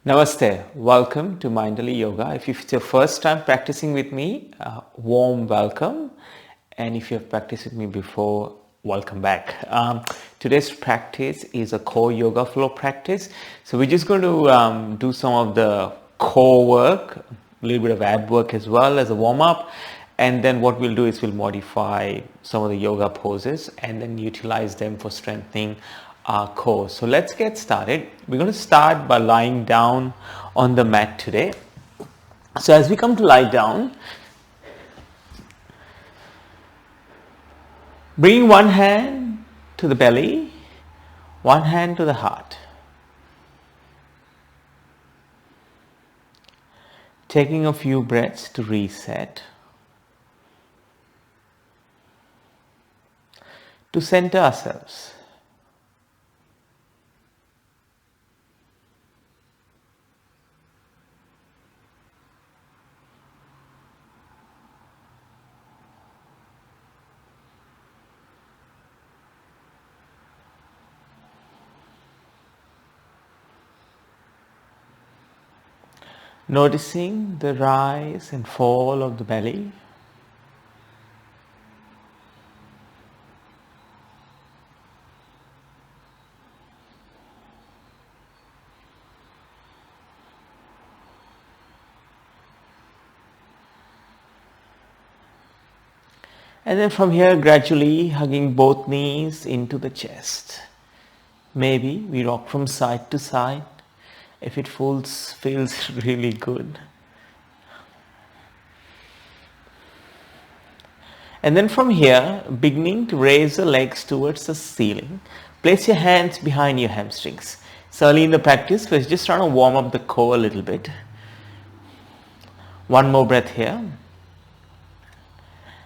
Namaste, welcome to Mindfully Yoga. If it's your first time practicing with me, warm welcome. And if you have practiced with me before, welcome back. Today's practice is a core yoga flow practice. So we're just going to do some of the core work, a little bit of ab work as well as a warm up. And then what we'll do is we'll modify some of the yoga poses and then utilize them for strengthening our core. So let's get started. We're going to start by lying down on the mat today. So as we come to lie down, bring one hand to the belly, one hand to the heart. Taking a few breaths to reset, to center ourselves. Noticing the rise and fall of the belly. And then from here, gradually hugging both knees into the chest. Maybe we rock from side to side if it feels really good. And then from here, beginning to raise the legs towards the ceiling. Place your hands behind your hamstrings. So early in the practice, we're just trying to warm up the core a little bit. One more breath here.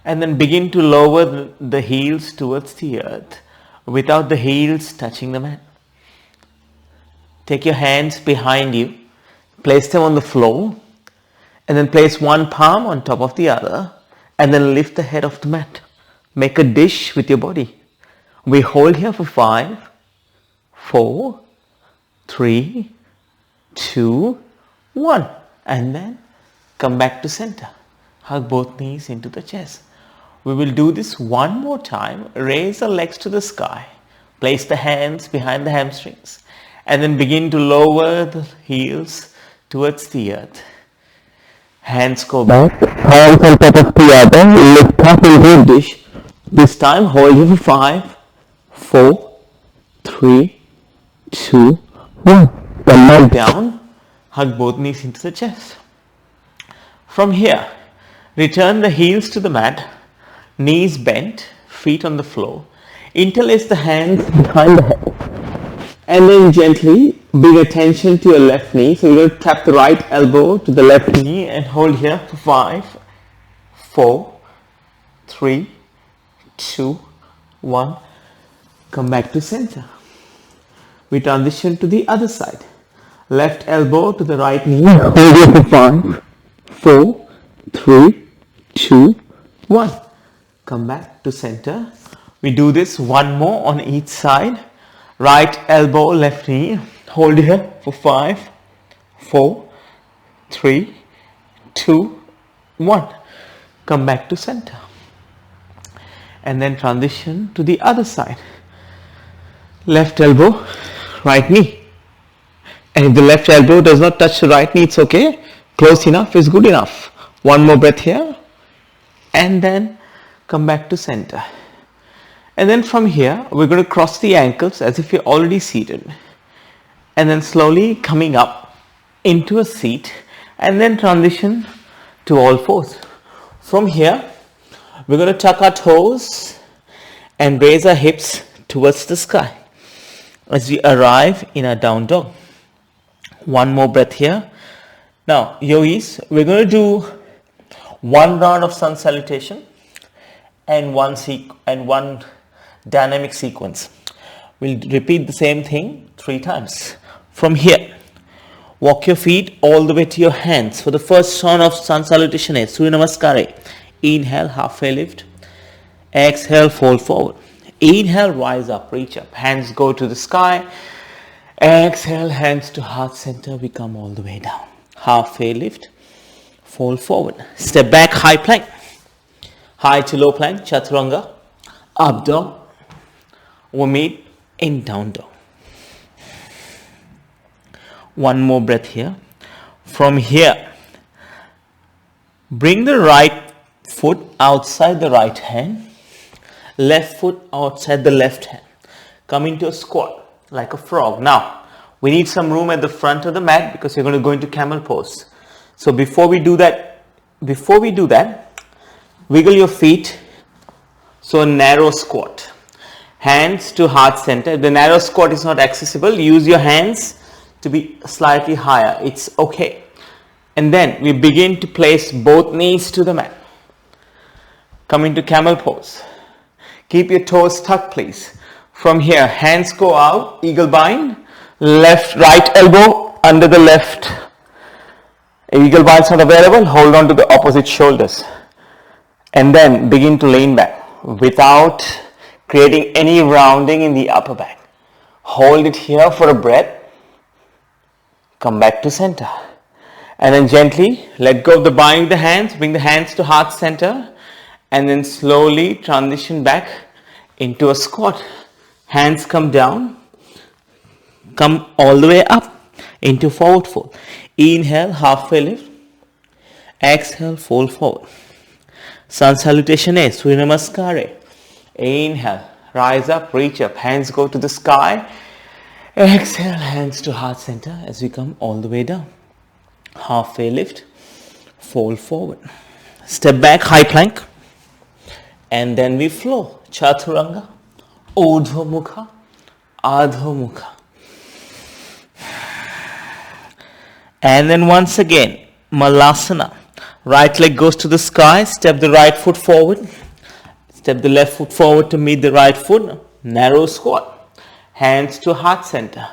And then begin to lower the heels towards the earth without the heels touching the mat. Take your hands behind you, place them on the floor, and then place one palm on top of the other, and then lift the head of the mat. Make a dish with your body. We hold here for 5, 4, 3, 2, 1, and then come back to center. Hug both knees into the chest. We will do this one more time. Raise the legs to the sky. Place the hands behind the hamstrings. And then begin to lower the heels towards the earth. Hands go back. Palms on top of the other. Lift up into a dish. This time hold here for 5, 4, 3, 2, 1. Come back down. Hug both knees into the chest. From here, return the heels to the mat. Knees bent, feet on the floor. Interlace the hands behind the head. And then gently bring attention to your left knee. So you're going to tap the right elbow to the left knee and hold here for 5, 4, 3, 2, 1. Come back to center. We transition to the other side. Left elbow to the right knee. Hold here for 5, 4, 3, 2, 1. Come back to center. We do this one more on each side. Right elbow, left knee. Hold here for 5, 4, 3, 2, 1. Come back to center. And then transition to the other side. Left elbow, right knee. And if the left elbow does not touch the right knee, it's okay. Close enough is good enough. One more breath here. And then come back to center. And then from here, we're going to cross the ankles as if you're already seated. And then slowly coming up into a seat and then transition to all fours. From here, we're going to tuck our toes and raise our hips towards the sky as we arrive in our down dog. One more breath here. Now, yogis, we're going to do one round of sun salutation and one dynamic sequence. We'll repeat the same thing 3 times. From here, walk your feet all the way to your hands. For the first round of sun salutation is Surya Namaskara. Inhale, halfway lift. Exhale, fold forward. Inhale, rise up, reach up. Hands go to the sky. Exhale, hands to heart center. We come all the way down. Halfway lift. Fold forward. Step back, high plank. High to low plank, chaturanga. Up dog. We meet in down dog. One more breath here. From here, bring the right foot outside the right hand. Left foot outside the left hand. Come into a squat like a frog. Now, we need some room at the front of the mat because you're going to go into camel pose. So before we do that, wiggle your feet. So a narrow squat. Hands to heart center. If the narrow squat is not accessible, use your hands to be slightly higher. It's okay. And then we begin to place both knees to the mat. Come into camel pose. Keep your toes tucked, please. From here, hands go out, eagle bind, right elbow under the left. Eagle bind is not available, hold on to the opposite shoulders. And then begin to lean back without creating any rounding in the upper back. Hold it here for a breath. Come back to center. And then gently let go of the bind with the hands, bring the hands to heart center. And then slowly transition back into a squat. Hands come down, come all the way up into forward fold. Inhale, halfway lift. Exhale, fold forward. Sun salutation is Surya Namaskar. Inhale, rise up, reach up. Hands go to the sky. Exhale, hands to heart center as we come all the way down. Halfway lift, fold forward. Step back, high plank. And then we flow. Chaturanga, Urdhva Mukha, Adho Mukha. And then once again, Malasana. Right leg goes to the sky. Step the right foot forward. Step the left foot forward to meet the right foot. Narrow squat. Hands to heart center.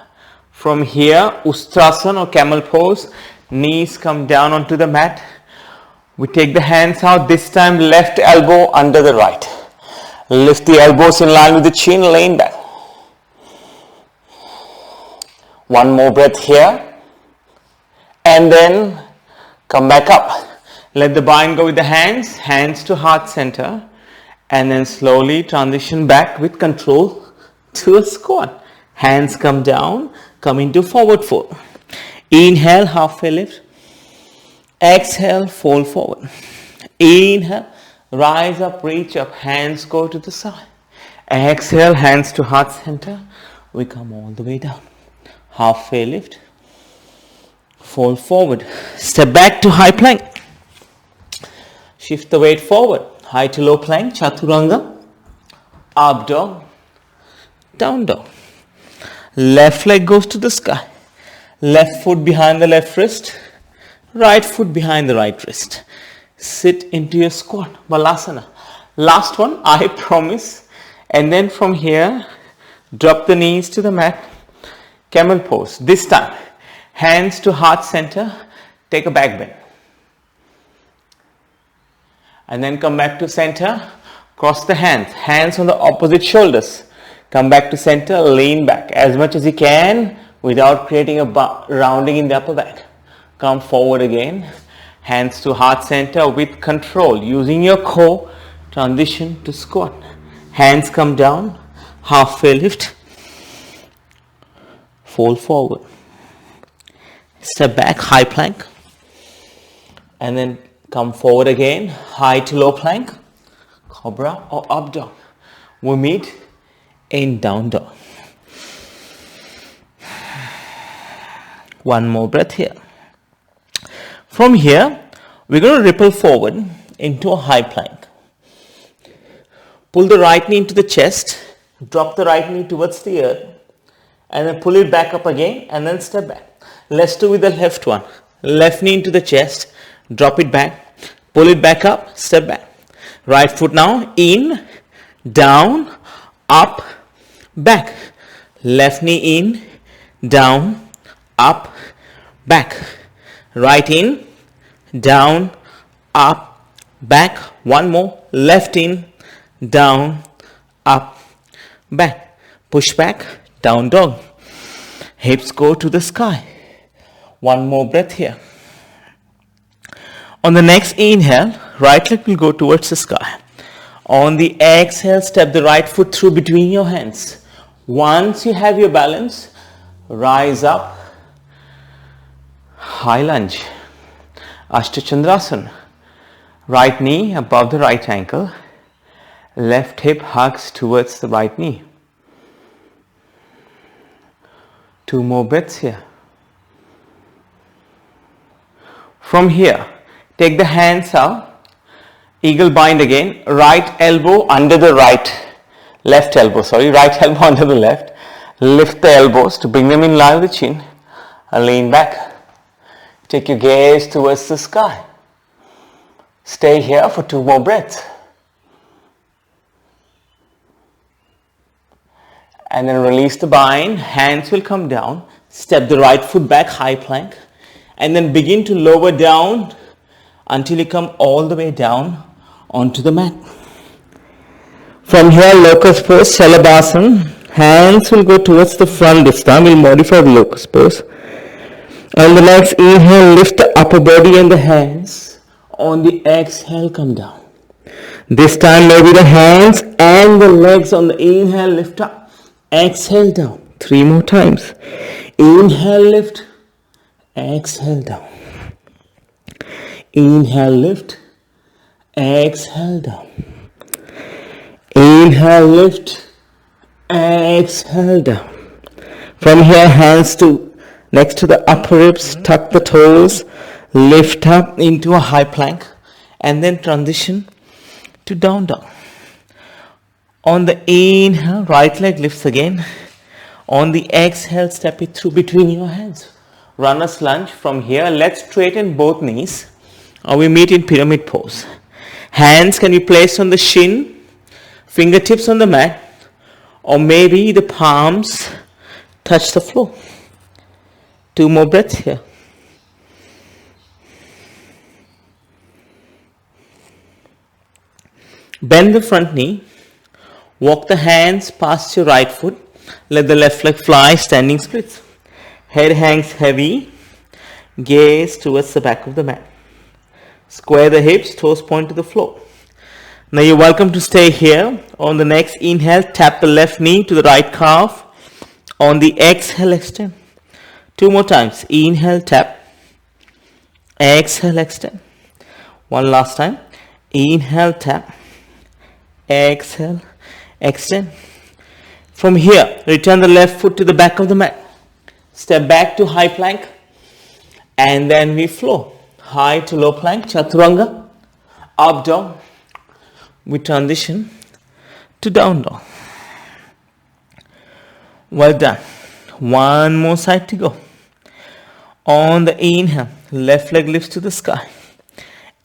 From here, Ustrasana or Camel Pose. Knees come down onto the mat. We take the hands out, this time left elbow under the right. Lift the elbows in line with the chin, lean back. One more breath here. And then come back up. Let the bind go with the hands, hands to heart center. And then slowly transition back with control to a squat. Hands come down, come into forward fold. Inhale, halfway lift. Exhale, fold forward. Inhale, rise up, reach up, hands go to the side. Exhale, hands to heart center. We come all the way down. Halfway lift. Fold forward. Step back to high plank. Shift the weight forward. High to low plank, chaturanga. Up dog, down dog. Left leg goes to the sky. Left foot behind the left wrist. Right foot behind the right wrist. Sit into your squat, Balasana. Last one, I promise. And then from here, drop the knees to the mat. Camel pose. This time, hands to heart center. Take a back bend. And then come back to center. Cross the hands. Hands on the opposite shoulders. Come back to center. Lean back as much as you can without creating a rounding in the upper back. Come forward again. Hands to heart center with control. Using your core, transition to squat. Hands come down. Halfway lift. Fold forward. Step back, high plank. And then come forward again. High to low plank. Cobra or up dog. We meet in down dog. One more breath here. From here, we're going to ripple forward into a high plank. Pull the right knee into the chest, drop the right knee towards the earth, and then pull it back up again, and then step back. Let's do with the left one. Left knee into the chest, drop it back, pull it back up, step back. Right foot now, in, down, up, back. Left knee in, down, up, back. Right in, down, up, back. One more. Left in, down, up, back. Push back, down dog. Hips go to the sky. One more breath here. On the next inhale, right leg will go towards the sky. On the exhale, step the right foot through between your hands. Once you have your balance, rise up, high lunge, Ashta-chandrasana. Right knee above the right ankle, left hip hugs towards the right knee. 2 more breaths here. From here, take the hands out, eagle bind again, right elbow under the right elbow under the left. Lift the elbows to bring them in line with the chin and lean back. Take your gaze towards the sky. Stay here for 2 more breaths. And then release the bind, hands will come down, step the right foot back, high plank, and then begin to lower down until you come all the way down onto the mat. From here, Locust Pose, Shalabhasana. Hands will go towards the front this time. We'll modify the Locust Pose. On the next inhale, lift the upper body and the hands. On the exhale, come down. This time, maybe the hands and the legs on the inhale, lift up. Exhale down. 3 more times. Inhale, lift. Exhale down. Inhale, lift. Exhale down. Inhale, lift. Exhale down. From here, hands to next to the upper ribs, tuck the toes, lift up into a high plank, and then transition to down dog. On the inhale, right leg lifts again. On the exhale, step it through between your hands. Runner's lunge. From here, let's straighten both knees. We meet in pyramid pose. Hands can be placed on the shin, fingertips on the mat, or maybe the palms touch the floor. 2 more breaths here. Bend the front knee. Walk the hands past your right foot. Let the left leg fly, standing splits. Head hangs heavy. Gaze towards the back of the mat. Square the hips, toes point to the floor. Now you're welcome to stay here. On the next inhale, tap the left knee to the right calf. On the exhale, extend. 2 more times. Inhale, tap. Exhale, extend. One last time. Inhale, tap. Exhale, extend. From here, return the left foot to the back of the mat. Step back to high plank. And then we flow. High to low plank, chaturanga. Up dog. We transition to down dog. Well done. One more side to go. On the inhale, left leg lifts to the sky.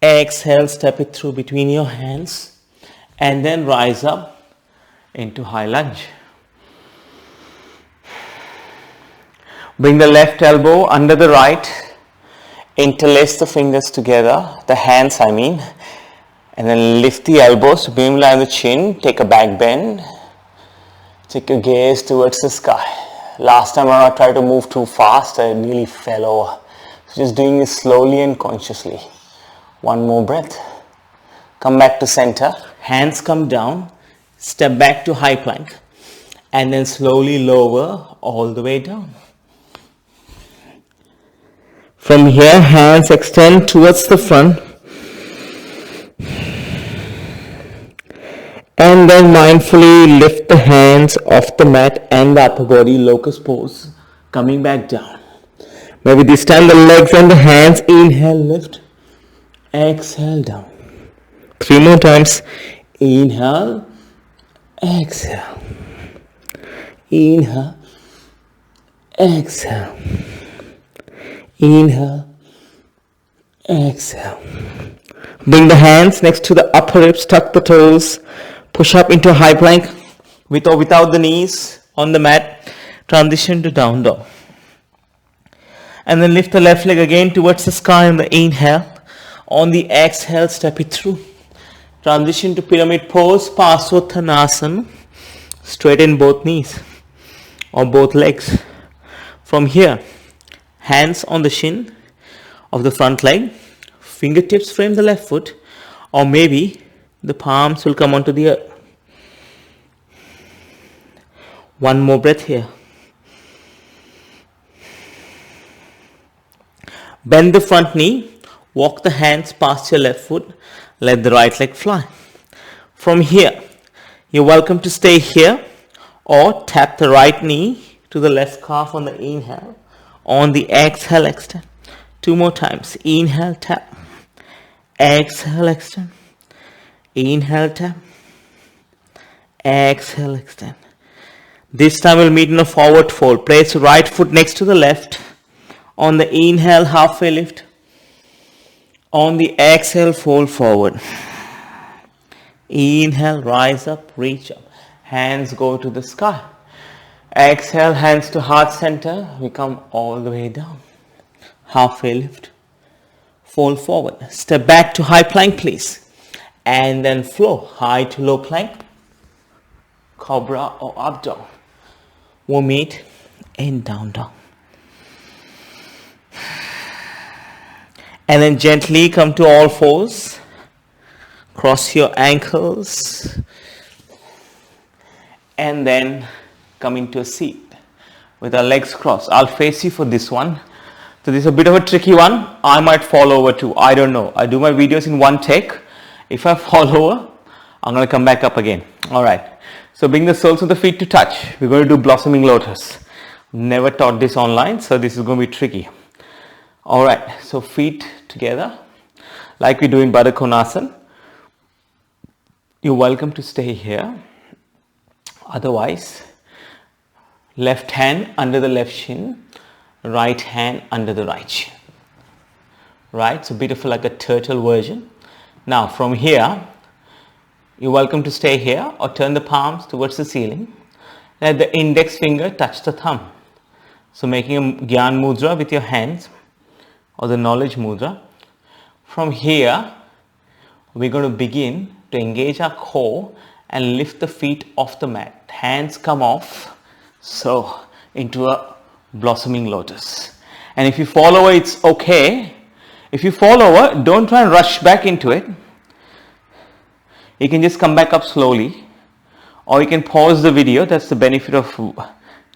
Exhale, step it through between your hands. And then rise up into high lunge. Bring the left elbow under the right. Interlace the fingers together, the hands I mean. And then lift the elbows to beam line the chin. Take a back bend. Take your gaze towards the sky. Last time I tried to move too fast, I nearly fell over. So just doing this slowly and consciously. 1 more breath. Come back to center. Hands come down. Step back to high plank. And then slowly lower all the way down. From here, hands extend towards the front. And then mindfully lift the hands off the mat and the upper body, Locust Pose, coming back down. Maybe this time the legs and the hands, inhale, lift, exhale, down. 3 more times, inhale, exhale, inhale, exhale, inhale, exhale. Bring the hands next to the upper ribs, tuck the toes. Push up into a high plank with or without the knees on the mat. Transition to down dog. And then lift the left leg again towards the sky on the inhale. On the exhale, step it through. Transition to pyramid pose, Parsvottanasana. Straighten both knees or both legs. From here, hands on the shin of the front leg, fingertips frame the left foot, or maybe the palms will come onto the earth. One more breath here. Bend the front knee, walk the hands past your left foot, let the right leg fly. From here, you're welcome to stay here or tap the right knee to the left calf on the inhale. On the exhale, extend. 2 more times. Inhale, tap. Exhale, extend. Inhale, tap. Exhale, extend. This time we'll meet in a forward fold. Place right foot next to the left. On the inhale, halfway lift. On the exhale, fold forward. Inhale, rise up, reach up. Hands go to the sky. Exhale, hands to heart center. We come all the way down. Halfway lift. Fold forward. Step back to high plank, please. And then flow. High to low plank. Cobra or up dog. We'll meet in down dog. And then gently come to all fours. Cross your ankles. And then come into a seat with our legs crossed. I'll face you for this one. So this is a bit of a tricky one. I might fall over too. I don't know. I do my videos in one take. If I fall over, I'm going to come back up again. Alright. So bring the soles of the feet to touch. We're going to do Blossoming Lotus. Never taught this online, so this is going to be tricky. Alright. So feet together like we do in Baddha Konasana. You're welcome to stay here. Otherwise, left hand under the left shin, right hand under the right shin. Right, so beautiful, like a turtle version. Now from here, you're welcome to stay here or turn the palms towards the ceiling. Let the index finger touch the thumb. So making a Gyan Mudra with your hands or the knowledge mudra. From here, we're going to begin to engage our core and lift the feet off the mat. Hands come off, so into a Blossoming Lotus. And if you fall over, it's okay. If you fall over, don't try and rush back into it. You can just come back up slowly, or you can pause the video. That's the benefit of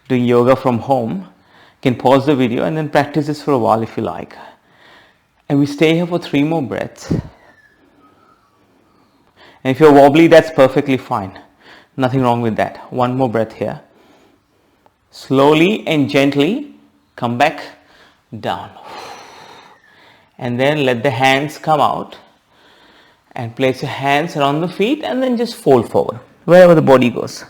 doing yoga from home. You can pause the video and then practice this for a while if you like. And we stay here for 3 more breaths. And if you're wobbly, that's perfectly fine. Nothing wrong with that. 1 more breath here. Slowly and gently come back down. And then let the hands come out. And place your hands around the feet and then just fold forward. Wherever the body goes.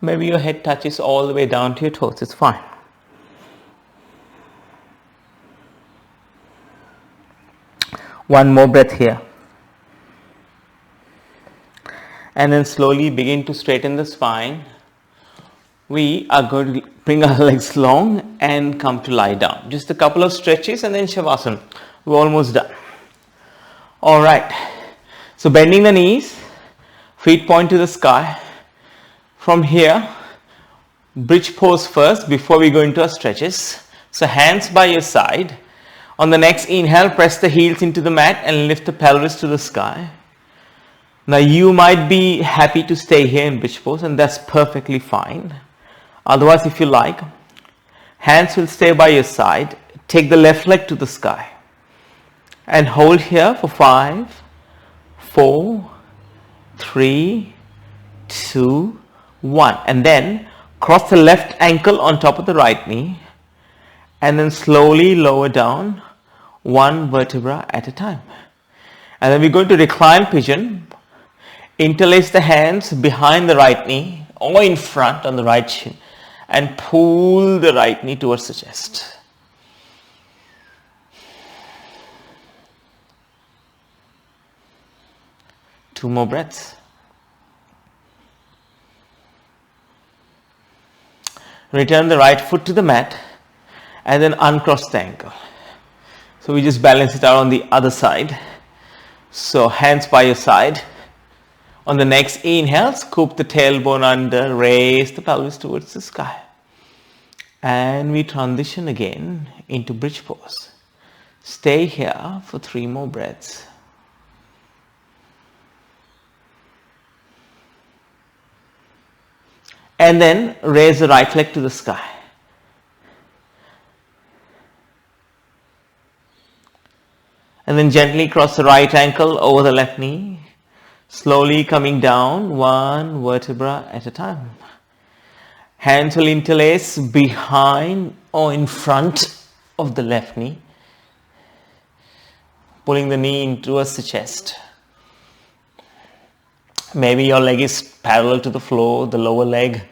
Maybe your head touches all the way down to your toes. It's fine. One more breath here. And then slowly begin to straighten the spine. We are going to bring our legs long and come to lie down. Just a couple of stretches and then Shavasana. We're almost done. Alright. So bending the knees, feet point to the sky. From here, bridge pose first before we go into our stretches. So hands by your side. On the next inhale, press the heels into the mat and lift the pelvis to the sky. Now you might be happy to stay here in bridge pose and that's perfectly fine. Otherwise, if you like, hands will stay by your side. Take the left leg to the sky and hold here for 5, 4, 3, 2, 1. And then cross the left ankle on top of the right knee and then slowly lower down 1 vertebra at a time. And then we're going to recline pigeon. Interlace the hands behind the right knee or in front on the right shin and pull the right knee towards the chest. Two more breaths. Return the right foot to the mat and then uncross the ankle. So we just balance it out on the other side. So hands by your side. On the next inhale, scoop the tailbone under, raise the pelvis towards the sky. And we transition again into bridge pose. Stay here for 3 more breaths. And then raise the right leg to the sky. And then gently cross the right ankle over the left knee. Slowly coming down 1 vertebra at a time. Hands will interlace behind or in front of the left knee. Pulling the knee in towards the chest. Maybe your leg is parallel to the floor, the lower leg,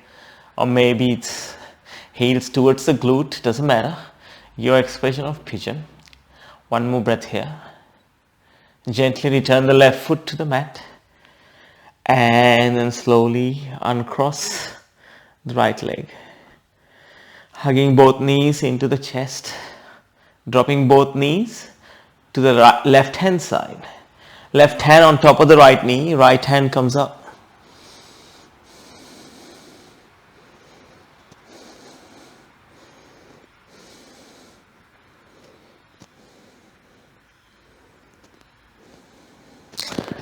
or maybe it's heels towards the glute, doesn't matter. Your expression of pigeon. 1 more breath here. Gently return the left foot to the mat. And then slowly uncross the right leg. Hugging both knees into the chest. Dropping both knees to the left hand side. Left hand on top of the right knee. Right hand comes up.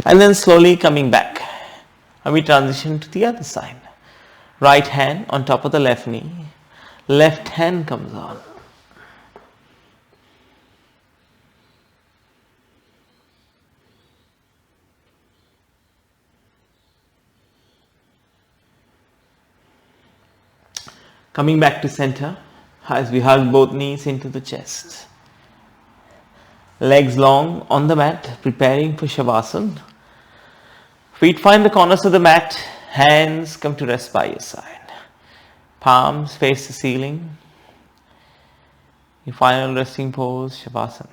And then slowly coming back. And we transition to the other side. Right hand on top of the left knee. Left hand comes on. Coming back to center as we hug both knees into the chest. Legs long on the mat, preparing for Shavasana. Feet find the corners of the mat, hands come to rest by your side. Palms face the ceiling. Your final resting pose, Shavasana.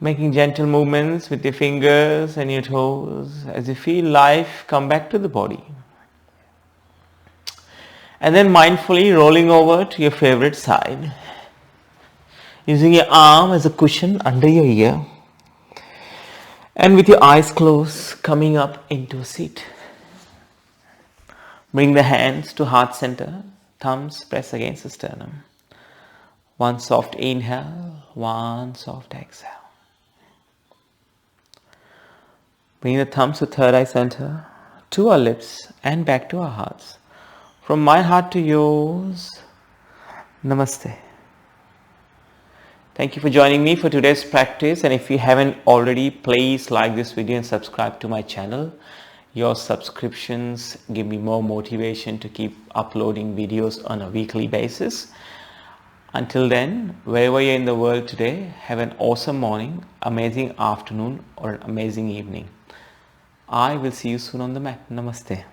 Making gentle movements with your fingers and your toes as you feel life come back to the body. And then mindfully rolling over to your favorite side. Using your arm as a cushion under your ear. And with your eyes closed, coming up into a seat. Bring the hands to heart center. Thumbs press against the sternum. 1 soft inhale, 1 soft exhale. Bring the thumbs to third eye center, to our lips and back to our hearts. From my heart to yours, Namaste. Thank you for joining me for today's practice, and if you haven't already, please like this video and subscribe to my channel. Your subscriptions give me more motivation to keep uploading videos on a weekly basis. Until then, wherever you're in the world today, have an awesome morning, amazing afternoon or an amazing evening. I will see you soon on the mat. Namaste.